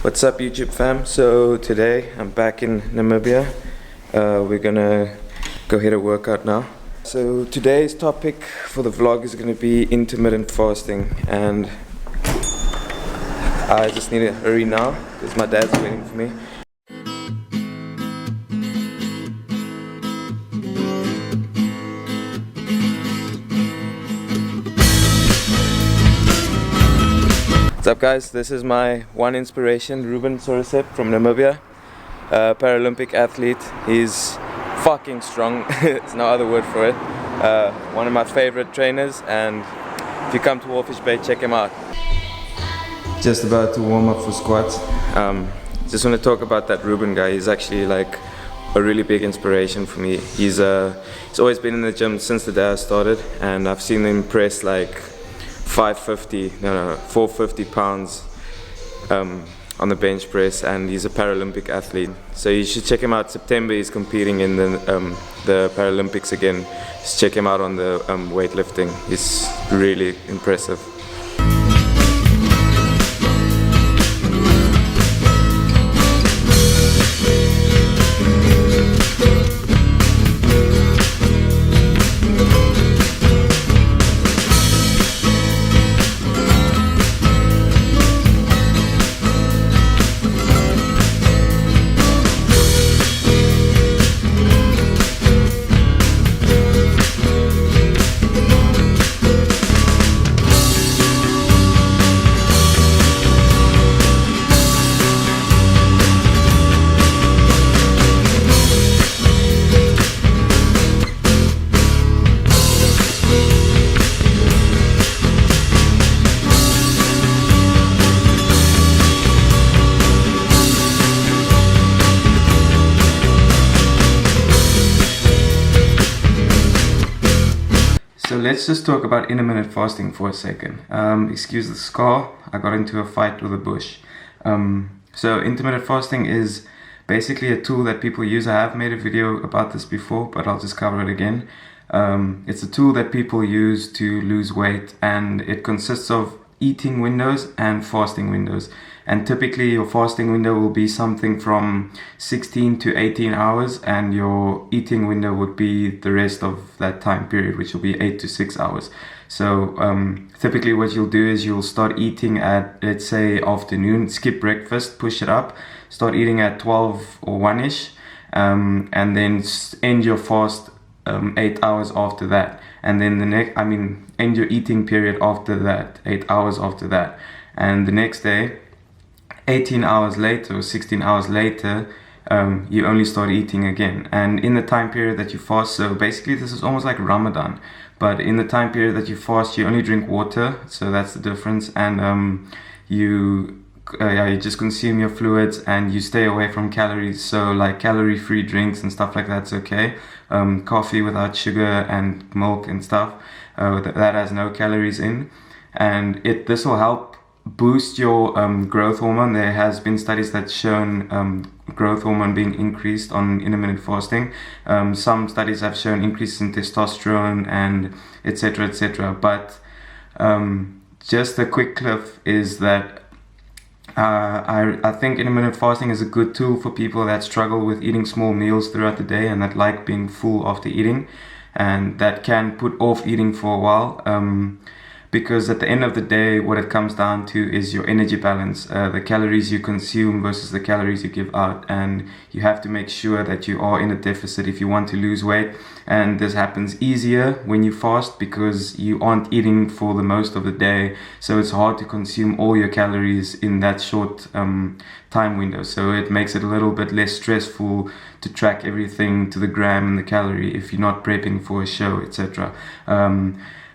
What's up YouTube fam? So today I'm back in Namibia. We're gonna go hit a workout now. So today's topic for the vlog is gonna be intermittent fasting, and I just need to hurry now because my dad's waiting for me. What's up guys, this is my one inspiration, Ruben Sorisep from Namibia, Paralympic athlete. He's fucking strong, there's no other word for it. One of my favorite trainers, and if you come to Wolfish Bay, check him out. Just about to warm up for squats. Just want to talk about that Ruben guy. He's actually like a really big inspiration for me. He's always been in the gym since the day I started, and I've seen him press like 450 pounds on the bench press, and he's a Paralympic athlete. So you should check him out. September he's competing in the Paralympics again. Just check him out on the weightlifting. He's really impressive. So let's just talk about intermittent fasting for a second. Excuse the scar, I got into a fight with a bush. So intermittent fasting is basically a tool that people use. I have made a video about this before, but I'll just cover it again. It's a tool that people use to lose weight, and it consists of eating windows and fasting windows. And typically your fasting window will be something from 16 to 18 hours, and your eating window would be the rest of that time period, which will be 8 to 6 hours. So typically what you'll do is you'll start eating at, let's say, afternoon, skip breakfast, push it up, start eating at 12 or 1ish, and then end your fast 8 hours after that. And then end your eating period after that, 8 hours after that. And the next day, 18 hours later or 16 hours later, you only start eating again. And in the time period that you fast, so basically this is almost like Ramadan, but in the time period that you fast, you only drink water, so that's the difference. And you just consume your fluids and you stay away from calories, so like calorie-free drinks and stuff like that's okay. Coffee without sugar and milk and stuff, that has no calories in. And this will help boost your growth hormone. There has been studies that shown growth hormone being increased on intermittent fasting. Some studies have shown increases in testosterone and etc, etc. But just a quick cliff is that I think intermittent fasting is a good tool for people that struggle with eating small meals throughout the day and that like being full after eating, and that can put off eating for a while. Because at the end of the day, what it comes down to is your energy balance, the calories you consume versus the calories you give out. And you have to make sure that you are in a deficit if you want to lose weight. And this happens easier when you fast because you aren't eating for the most of the day. So it's hard to consume all your calories in that short time window. So it makes it a little bit less stressful to track everything to the gram and the calorie if you're not prepping for a show, etc.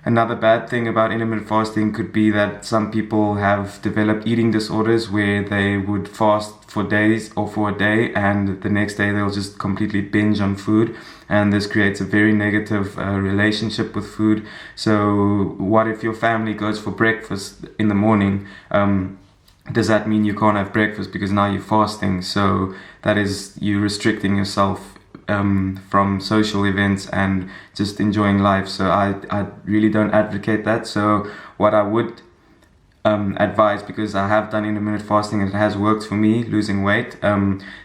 Another bad thing about intermittent fasting could be that some people have developed eating disorders where they would fast for days or for a day, and the next day they'll just completely binge on food, and this creates a very negative relationship with food. So what if your family goes for breakfast in the morning? Does that mean you can't have breakfast because now you're fasting? So that is you restricting yourself from social events and just enjoying life. So I really don't advocate that. So what I would advise, because I have done intermittent fasting and it has worked for me losing weight.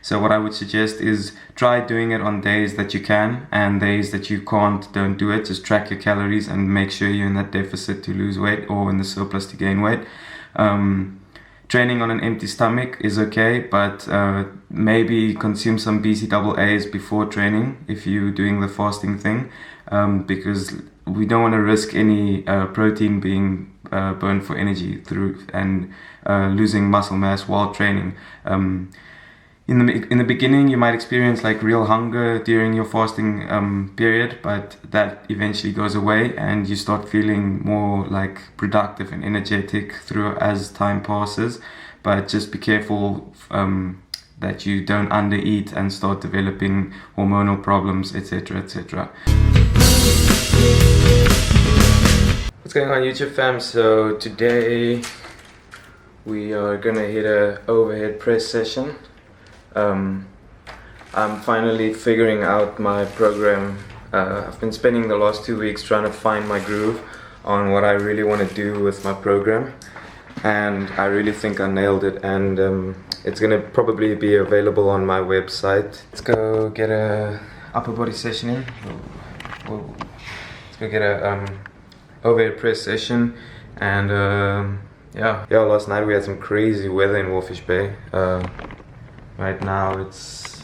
So what I would suggest is try doing it on days that you can, and days that you can't, don't do it. Just track your calories and make sure you're in that deficit to lose weight or in the surplus to gain weight. Training on an empty stomach is okay, but maybe consume some BCAAs before training if you're doing the fasting thing, because we don't want to risk any protein being burned for energy through and losing muscle mass while training. In the beginning, you might experience like real hunger during your fasting period, but that eventually goes away and you start feeling more like productive and energetic through as time passes. But just be careful that you don't undereat and start developing hormonal problems, etc., etc. What's going on, YouTube fam? So today we are gonna hit a overhead press session. I'm finally figuring out my program. I've been spending the last 2 weeks trying to find my groove on what I really want to do with my program, and I really think I nailed it, and it's gonna probably be available on my website. Let's go get a upper body session in. Whoa. Let's go get a overhead press session, and yeah, last night we had some crazy weather in Walfish Bay. Right now it's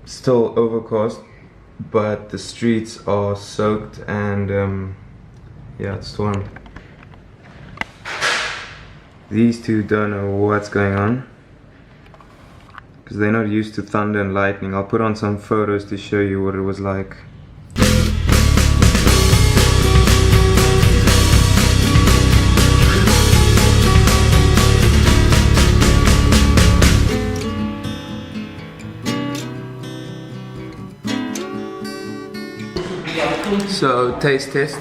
still overcast, but the streets are soaked, and yeah, it's stormy. These two don't know what's going on because they're not used to thunder and lightning. I'll put on some photos to show you what it was like. So taste test,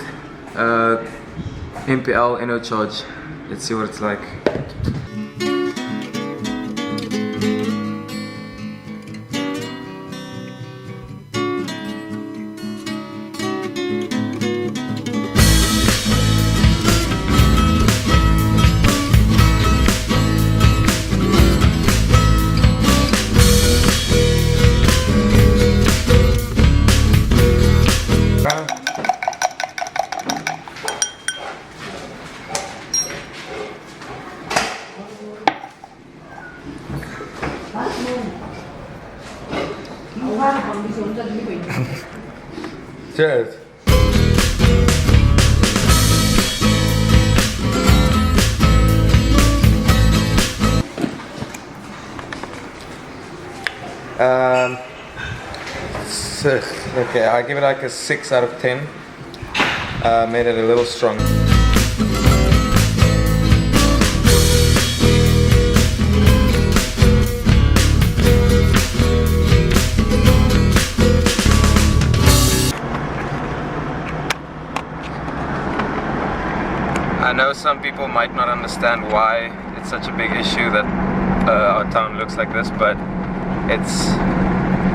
NPL no charge. Let's see what it's like. Cheers. Okay, I give it like a 6 out of 10. Made it a little strong. I know some people might not understand why it's such a big issue that our town looks like this, but it's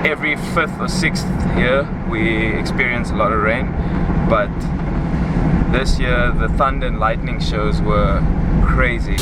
every 5th or 6th year we experience a lot of rain, but this year the thunder and lightning shows were crazy.